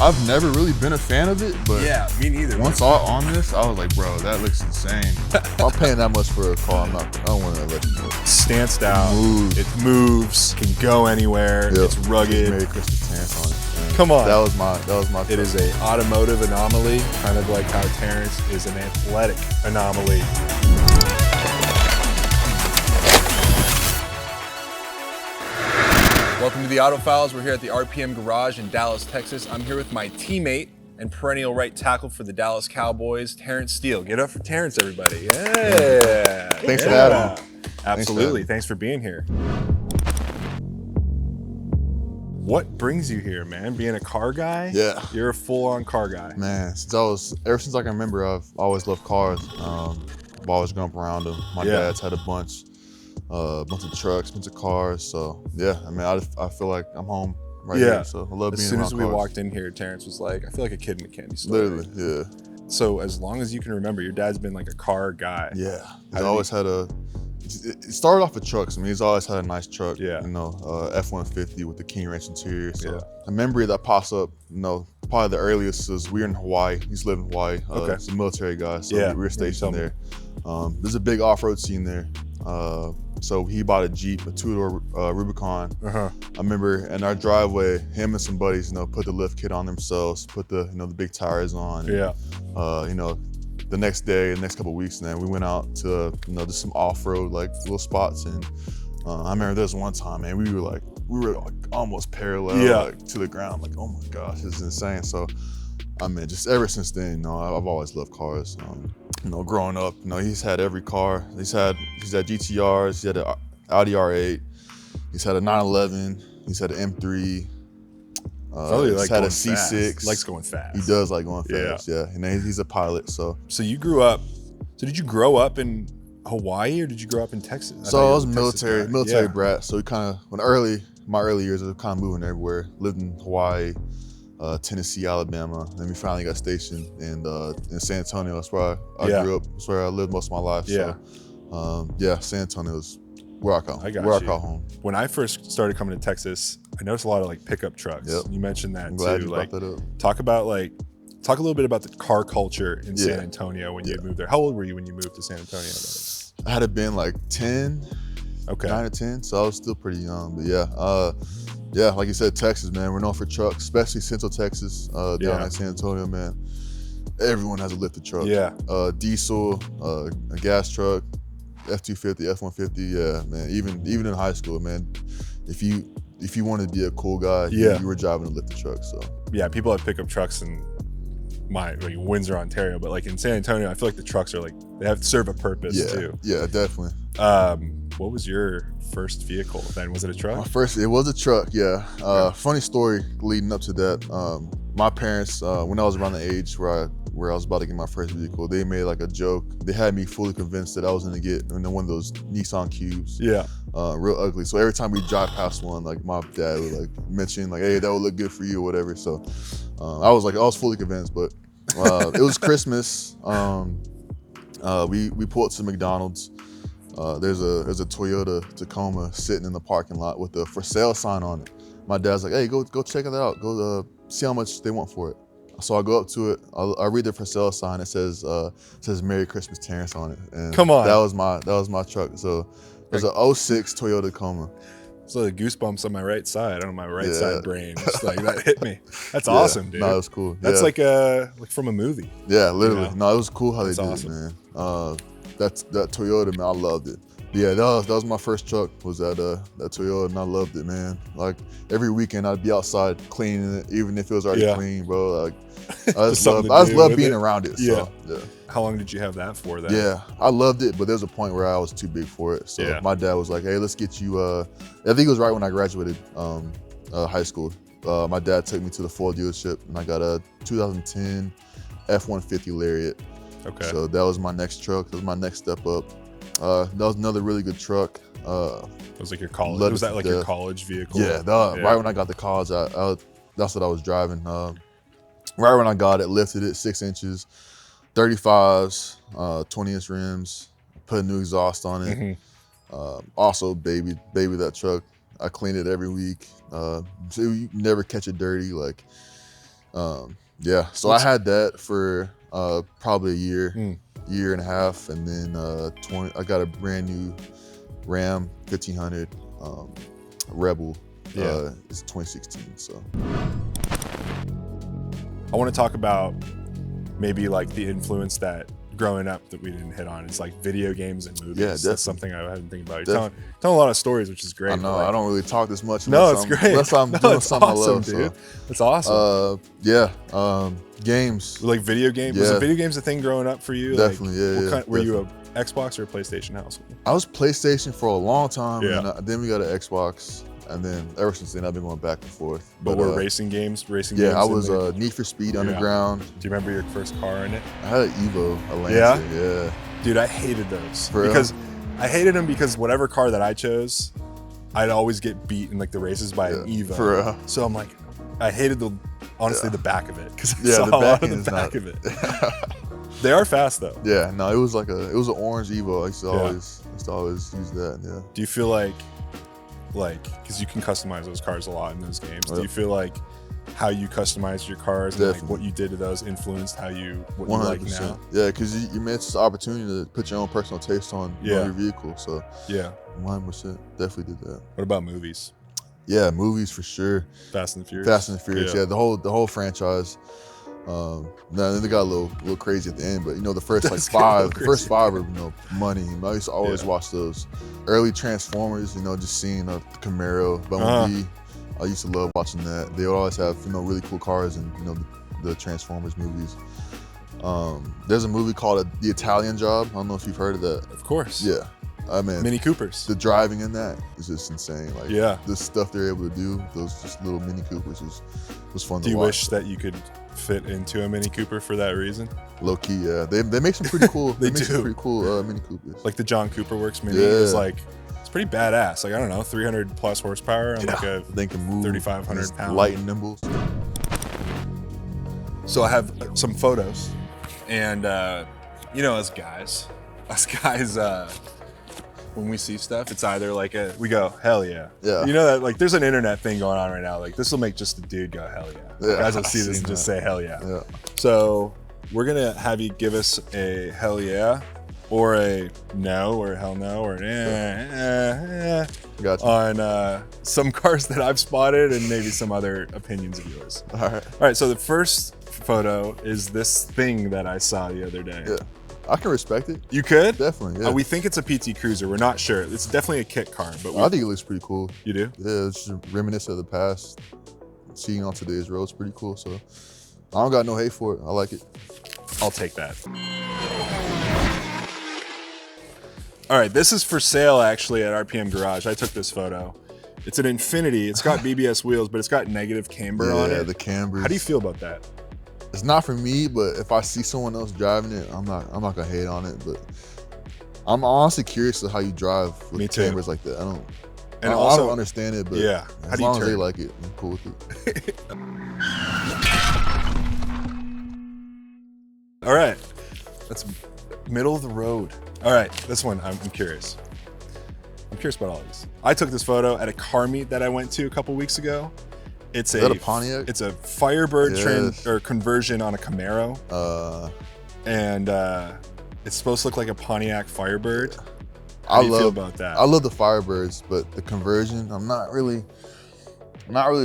I've never really been a fan of it, but yeah, me neither. Once on this, I was like, bro, that looks insane. If I'm paying that much for a car, I don't want to let you know. Stanced out, it moves, can go anywhere, it's rugged. Merry Christmas Terrence on it. Man. Come on. That was my It is a automotive anomaly, kind of like how Terrence is an athletic anomaly. Welcome to the Auto Files. We're here at the RPM Garage in Dallas, Texas. I'm here with my teammate and perennial right tackle for the Dallas Cowboys, Terence Steele. Get up for Terence, everybody. Yeah. Thanks for having me. Absolutely. Thanks for being here. What brings you here, man? Being a car guy? Yeah. You're a full-on car guy. Man, ever since I can remember, I've always loved cars. I've always grown up around them. My dad's had a bunch of trucks, bunch of cars. So yeah, I mean, I feel like I'm home right here. So I love being around cars. As soon as we walked in here, Terrence was like, I feel like a kid in a candy store. Literally, yeah. So as long as you can remember, your dad's been like a car guy. Yeah, he's always had it started off with trucks. I mean, he's always had a nice truck. Yeah. You know, F-150 with the King Ranch interior. So a memory that pops up, you know, probably the earliest is we were in Hawaii. He's lived in Hawaii. He's a military guy, so we were stationed there. There's a big off-road scene there. So he bought a Jeep, a two-door Rubicon. I remember in our driveway, him and some buddies, you know, put the lift kit on themselves, put the, you know, the big tires on. And, you know, the next couple of weeks, man, we went out to, you know, just some off-road like little spots, and I remember there was one time, man, we were like almost parallel like, to the ground, like, oh my gosh, this is insane. So I mean, just ever since then, you know, I've always loved cars. You know, growing up, you know, he's had every car. He's had GTRs, he had an Audi R8, he's had a 911, he's had an M3. He's had a C6. Fast. Likes going fast. He does like going fast, yeah. And he's a pilot, so. So you grew up, did you grow up in Hawaii or did you grow up in Texas? So I was military brat. So we kind of, my early years, I was kind of moving everywhere. Lived in Hawaii, Tennessee, Alabama. Then we finally got stationed in San Antonio. That's where I grew up. That's where I lived most of my life. Yeah. So, San Antonio is where I call home. When I first started coming to Texas, I noticed a lot of like pickup trucks. You mentioned that I'm glad too. You like, brought that up. talk a little bit about the car culture in San Antonio when you moved there. How old were you when you moved to San Antonio? I had to been like 10, 9 or 10, so I was still pretty young. But like you said, Texas, man, we're known for trucks, especially Central Texas, down in San Antonio, man. Everyone has a lifted truck. Diesel, a gas truck, F-250, F-150, yeah, man. Even in high school, man, if you wanted to be a cool guy, you were driving a lifted truck. So yeah, people have pickup trucks in Windsor, Ontario, but like in San Antonio, I feel like the trucks are like they serve a purpose too. Yeah, definitely. What was your first vehicle then? Was it a truck? It was a truck, yeah. Funny story leading up to that. My parents, when I was around the age where I was about to get my first vehicle, they made like a joke. They had me fully convinced that I was gonna get one of those Nissan Cubes. Real ugly. So every time we drive past one, like my dad would like mention like, hey, that would look good for you or whatever. So I was fully convinced, but it was Christmas. We pulled to McDonald's. There's a Toyota Tacoma sitting in the parking lot with a for sale sign on it. My dad's like, hey, go check it out. Go see how much they want for it. So I go up to it. I read the for sale sign. It says Merry Christmas Terrence on it. And come on. That was my truck. So there's a 06 Toyota Tacoma. So the goosebumps on my right side, on my right side brain, just like that hit me. That's awesome, dude. No, it was cool. That's like from a movie. Yeah, literally. You know? No, it was cool how they did awesome. it, man. That Toyota, man, I loved it. Yeah, that was my first truck, was that Toyota, and I loved it, man. Like every weekend I'd be outside cleaning it, even if it was already clean, bro. Like I just love being around it. So, yeah. How long did you have that for then? Yeah, I loved it, but there's a point where I was too big for it. So my dad was like, hey, let's get you, I think it was right when I graduated high school. My dad took me to the Ford dealership and I got a 2010 F-150 Lariat. Okay. So that was my next truck. That was my next step up. That was another really good truck. It was like your college. Was that like your college vehicle? Yeah, right when I got to college, that's what I was driving. Right when I got it, lifted it 6 inches, 35s, 20-inch rims, put a new exhaust on it. Also, baby that truck. I clean it every week. So you never catch it dirty. Like Yeah, so I had that for probably a year and a half, and then I got a brand new Ram 1500 Rebel. It's 2016. So I want to talk about maybe like the influence that growing up that we didn't hit on. It's like video games and movies. Yeah, definitely. That's something I hadn't think about. You're telling a lot of stories, which is great. I know, like, I don't really talk this much. No, it's great. Unless I'm doing something awesome, I love, dude. so. That's awesome. Games. Like video games. Was Yeah. the video games a thing growing up for you? Definitely, Like, were you a Xbox or a PlayStation household? I was PlayStation for a long time, Yeah. and then we got an Xbox, and then ever since then I've been going back and forth. But were racing games? Yeah, I was Need for Speed Underground. Do you remember your first car in it? I had an Evo, a Lancer. Yeah. Dude, I hated those For real? because I hated them because whatever car that I chose, I'd always get beat in like the races by an Evo. For real. So I'm like, I hated the back of it because I Yeah, saw the a lot back of the back is of it. They are fast though. Yeah, no, it was an orange Evo. I used to always use that. Yeah. Do you feel like because you can customize those cars a lot in those games? Do you feel like how you customized your cars and like what you did to those influenced what you like now? Yeah, because you made this opportunity to put your own personal taste on your vehicle. So yeah, 100% definitely did that. What about movies? Yeah, movies for sure. Fast and Furious. Fast and Furious. Yeah, the whole franchise. Now they got a little crazy at the end, but the first like five are money. I used to always watch those early Transformers. Just seeing the Camaro, Bumblebee. I used to love watching that. They would always have really cool cars in the Transformers movies. There's a movie called The Italian Job. I don't know if you've heard of that. Of course. Yeah. I mean, Mini Coopers. The driving in that is just insane. Like the stuff they're able to do, those just little Mini Coopers was fun to watch. Do you wish that you could fit into a Mini Cooper for that reason? Low key, yeah. They make some pretty cool. They do some pretty cool Mini Coopers. Like the John Cooper Works Mini is like, it's pretty badass. Like I don't know, 300 plus horsepower and like a they can move 3,500 pound. Light and nimble. So I have some photos, and us guys, when we see stuff, it's either like we go, hell yeah. Yeah. You know that like there's an internet thing going on right now. Like this will make just a dude go, hell yeah. Guys will see this and just say hell yeah. So we're gonna have you give us a hell yeah, or a no, or a hell no, or Gotcha. on some cars that I've spotted and maybe some other opinions of yours. All right. All right, so the first photo is this thing that I saw the other day. Yeah. I can respect it. You could? Definitely, yeah. We think it's a PT Cruiser. We're not sure. It's definitely a kit car, but I think it looks pretty cool. You do? Yeah, it's just reminiscent of the past. Seeing on today's road is pretty cool. So I don't got no hate for it. I like it. I'll take that. All right, this is for sale actually at RPM Garage. I took this photo. It's an Infinity. It's got BBS wheels, but it's got negative camber on it. Yeah, the cambers. How do you feel about that? It's not for me, but if I see someone else driving it, I'm not gonna hate on it. But I'm honestly curious to how you drive with cambers like that. I don't understand it, but yeah, as long as they like it, I'm cool with it. All right, that's middle of the road. All right, this one, I'm curious. I'm curious about all of these. I took this photo at a car meet that I went to a couple weeks ago. It's a Pontiac? It's a Firebird conversion on a Camaro. And it's supposed to look like a Pontiac Firebird. How do you feel about that? I love the Firebirds, but the conversion, I'm not really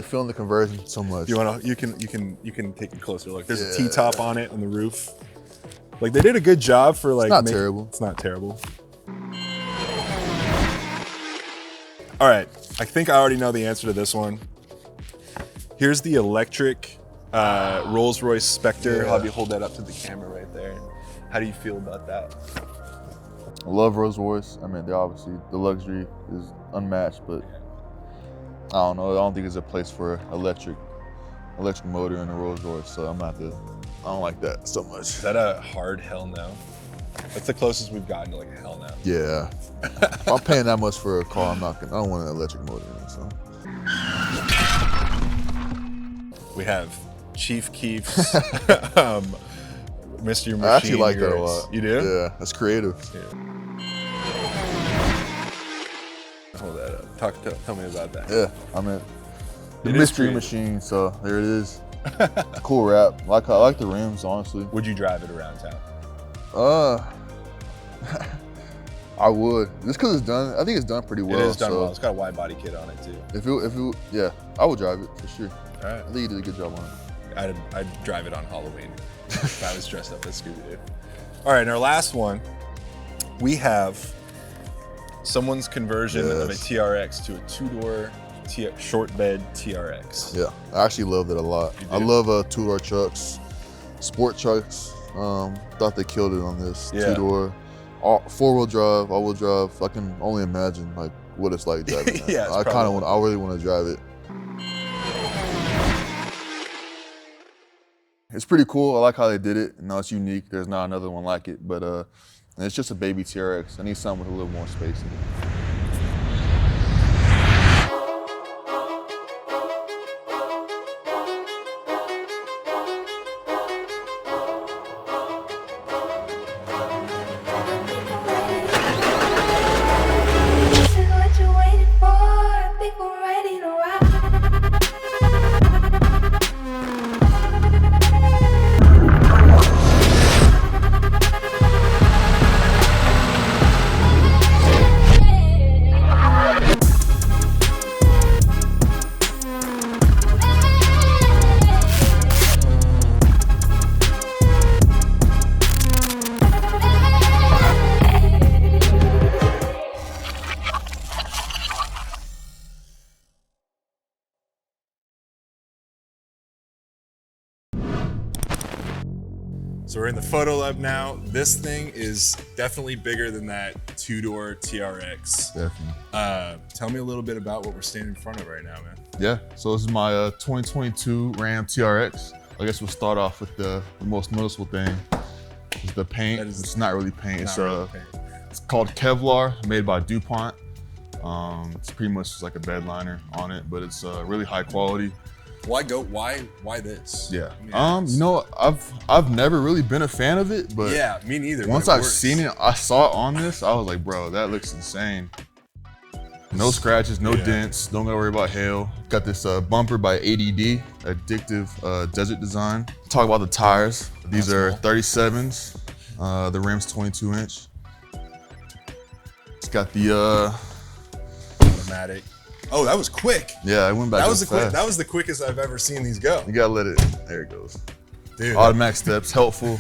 feeling the conversion so much. You can take a closer look. There's a T-top on it on the roof. Like they did a good job for like. It's not terrible. It's not terrible. All right, I think I already know the answer to this one. Here's the electric Rolls-Royce Spectre. I'll have you hold that up to the camera right there. How do you feel about that? I love Rolls-Royce. I mean, the luxury is unmatched, but I don't know. I don't think there's a place for electric motor in a Rolls-Royce, so I don't like that so much. Is that a hard hell no? That's the closest we've gotten to like a hell no. Yeah. If I'm paying that much for a car, I don't want an electric motor in it, so. We have Chief Keef's Mr. Machine. I actually like that a lot. You do? Yeah, that's creative. Yeah. Hold that up. Tell me about that. Yeah, I mean, the Mystery Machine, so there it is. Cool wrap. I like the rims, honestly. Would you drive it around town? I would. Just because it's done, I think it's done pretty well. It is done well. It's got a wide body kit on it too. Yeah, I would drive it for sure. All right. I think you did a good job on it. I'd drive it on Halloween if I was dressed up as Scooby-Doo. All right, and our last one, we have someone's conversion of a TRX to a two-door short bed TRX. Yeah, I actually loved it a lot. I love two-door trucks, sport trucks. Thought they killed it on this. Yeah. Two-door, four-wheel drive, all-wheel drive. I can only imagine like what it's like driving that. Yeah, I really want to drive it. It's pretty cool. I like how they did it. You know, it's unique. There's not another one like it, but it's just a baby TRX. I need something with a little more space in it. So we're in the photo lab now. This thing is definitely bigger than that two-door TRX. Definitely. Tell me a little bit about what we're standing in front of right now, man. Yeah, so this is my 2022 Ram TRX. I guess we'll start off with the most noticeable thing. Is the paint. It's not really paint. It's called Kevlar, made by DuPont. It's pretty much just like a bed liner on it, but it's really high quality. Why this? Yeah. You know, I've never really been a fan of it, but yeah, me neither. Once I've seen it, I saw it on this, I was like, bro, that looks insane. No scratches, no dents, don't gotta worry about hail. Got this bumper by ADD, Addictive Desert Design. Talk about the tires. These are 37s. The rim's 22 inch. It's got the automatic. Oh, that was quick. Yeah, I went back. That was the quickest I've ever seen these go. You gotta let it. There it goes. Dude. Automatic steps, helpful.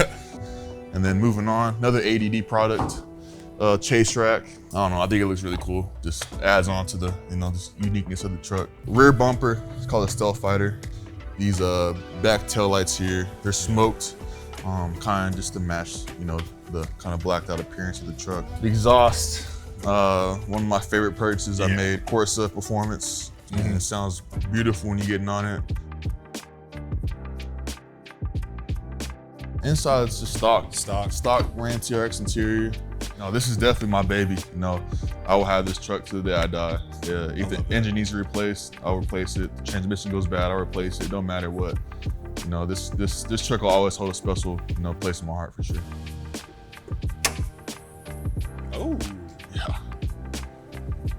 And then moving on, another ADD product, chase rack. I don't know. I think it looks really cool. Just adds on to the this uniqueness of the truck. Rear bumper. It's called a Stealth Fighter. These back tail lights here, they're smoked, kind of just to match the kind of blacked out appearance of the truck. The exhaust. One of my favorite purchases I made, Corsa Performance. And it sounds beautiful when you're getting on it. Inside it's just stock Ram TRX interior. This is definitely my baby. I will have this truck to the day I die. Yeah, if the engine needs to be replaced, I'll replace it. The transmission goes bad, I'll replace it. Don't matter what. This truck will always hold a special place in my heart for sure. Oh. Yeah.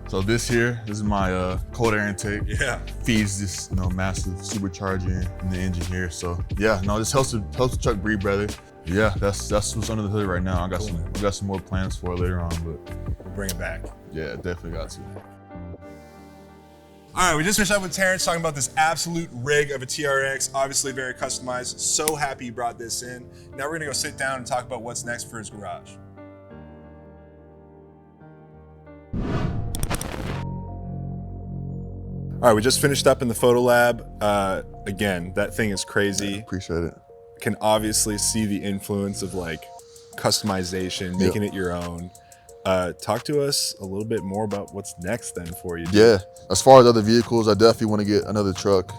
So this is my cold air intake. Yeah. Feeds this massive supercharger in the engine here. So yeah, this helps the truck breathe better. Yeah, that's what's under the hood right now. I got some more plans for it later on, but we'll bring it back. Yeah, definitely got to. All right, we just finished up with Terrence talking about this absolute rig of a TRX, obviously very customized. So happy he brought this in. Now we're gonna go sit down and talk about what's next for his garage. All right, we just finished up in the photo lab. Again, that thing is crazy. Yeah, appreciate it. Can obviously see the influence of like customization, making it your own. Talk to us a little bit more about what's next then for you. Dude. Yeah, as far as other vehicles, I definitely want to get another truck.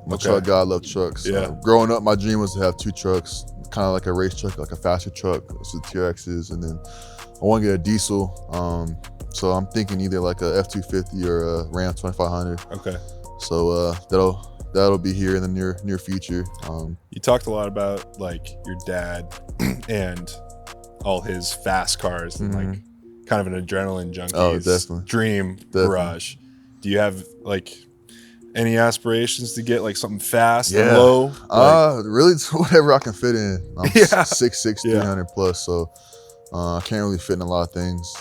I'm a truck guy, I love trucks. Yeah. Growing up, my dream was to have two trucks, kind of like a race truck, like a faster truck, so the TRXs, and then I want to get a diesel. So I'm thinking either like a F-250 or a Ram 2500. Okay. So that'll be here in the near future. You talked a lot about like your dad and all his fast cars and like kind of an adrenaline junkie's dream garage. Do you have like, Any aspirations to get like something fast and low? Really, whatever I can fit in. I'm 6'6", 300 plus, so I can't really fit in a lot of things.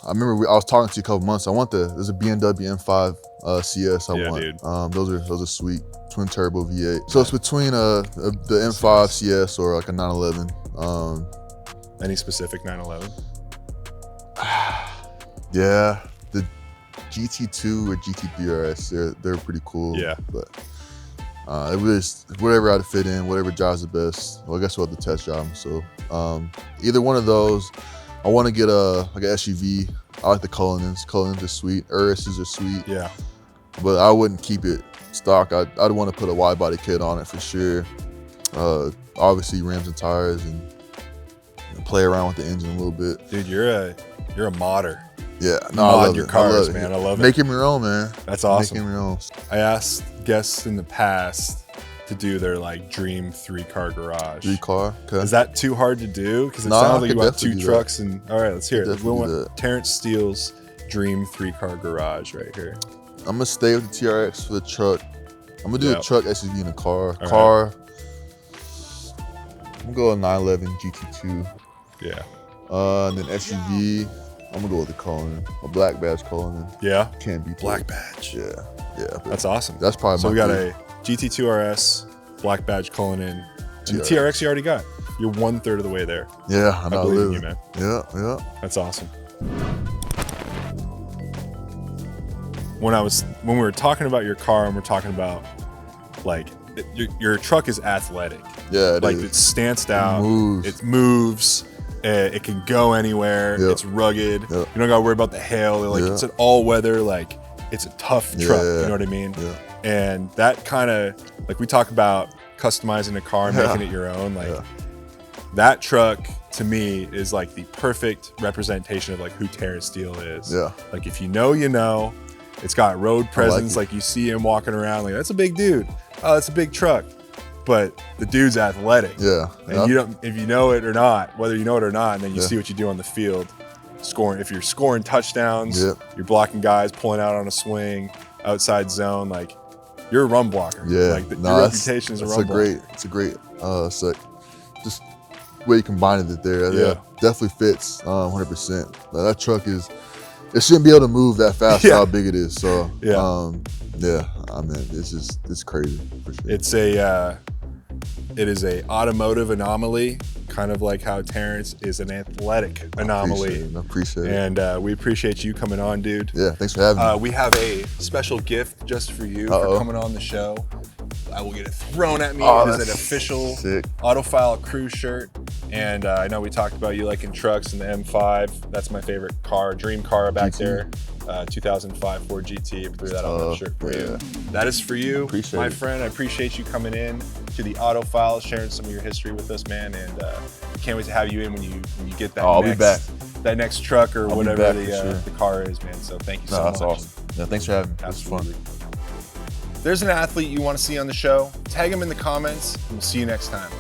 I remember I was talking to you a couple months. There's a BMW M5 CS I want. Dude. Those are sweet, twin turbo V8. So it's between the M5 CS or like a 911. Any specific 911? Yeah, the GT2 or GT3 RS, they're pretty cool. Yeah. But it was whatever I'd fit in, whatever drives the best. Well, I guess we'll have to test drive them. So either one of those. I want to get like an SUV. I like the Cullinans. Cullinans are sweet. Urises are sweet. Yeah. But I wouldn't keep it stock. I'd want to put a wide body kit on it for sure. Obviously rims and tires and play around with the engine a little bit. Dude, you're a modder. Yeah, no, I love your cars, man. I love it. Make them your own, man. That's awesome. Make them your own. I asked guests in the past to do their like dream 3-car garage. 3-car? Okay. Is that too hard to do? Because it sounds like you want 2 trucks and all right, let's hear it. We want Terence Steele's dream 3-car garage right here. I'm gonna stay with the TRX for the truck. I'm gonna do a truck, SUV, and a car. I'm gonna go a 911 GT2. Yeah. And then SUV, I'm gonna go with the Cullinan, a black badge Cullinan. Yeah. Can't beat black badge. Yeah. That's awesome. That's probably so we got a GT2 RS, black badge Cullinan, and the TRX you already got. You're 1/3 of the way there. Yeah, I know. I believe in you, man. Yeah. That's awesome. When we were talking about your car and we're talking about like your truck is athletic. Yeah, it's stanced out. It moves. It moves. It can go anywhere. Yep. It's rugged. Yep. You don't gotta worry about the hail. It's an all-weather. Like it's a tough truck. You know what I mean? Yeah. And that kind of like we talk about customizing a car and making it your own. Like that truck to me is like the perfect representation of like who Terence Steele is. Yeah. Like if you know, you know. It's got road presence. Like you see him walking around. Like that's a big dude. Oh, that's a big truck. But the dude's athletic. Yeah. And you don't, if you know it or not, whether you know it or not, and then you see what you do on the field, scoring. If you're scoring touchdowns, you're blocking guys, pulling out on a swing, outside zone, like you're a run blocker. Yeah. Like your reputation is a run blocker. It's a great set. Just way you combined it there. Yeah. Definitely fits 100%. That truck is. It shouldn't be able to move that fast how big it is. So I mean, it's crazy for sure. It is a automotive anomaly, kind of like how Terence is an athletic anomaly. I appreciate it. And we appreciate you coming on, dude. Yeah, thanks for having me. We have a special gift just for you for coming on the show. I will get it thrown at me. It is an official Autofile Crew shirt. And I know we talked about you liking trucks and the M5. That's my favorite car, dream car back there. 2005 Ford GT. I threw that on that shirt for you. That is for you, my friend. I appreciate you coming in to the Autofile, sharing some of your history with us, man. And I can't wait to have you in when you get that I'll be back. That next truck or whatever the car is, man. So thank you so much. That's awesome. Yeah, thanks for having me. Absolutely. If there's an athlete you want to see on the show, tag them in the comments, and we'll see you next time.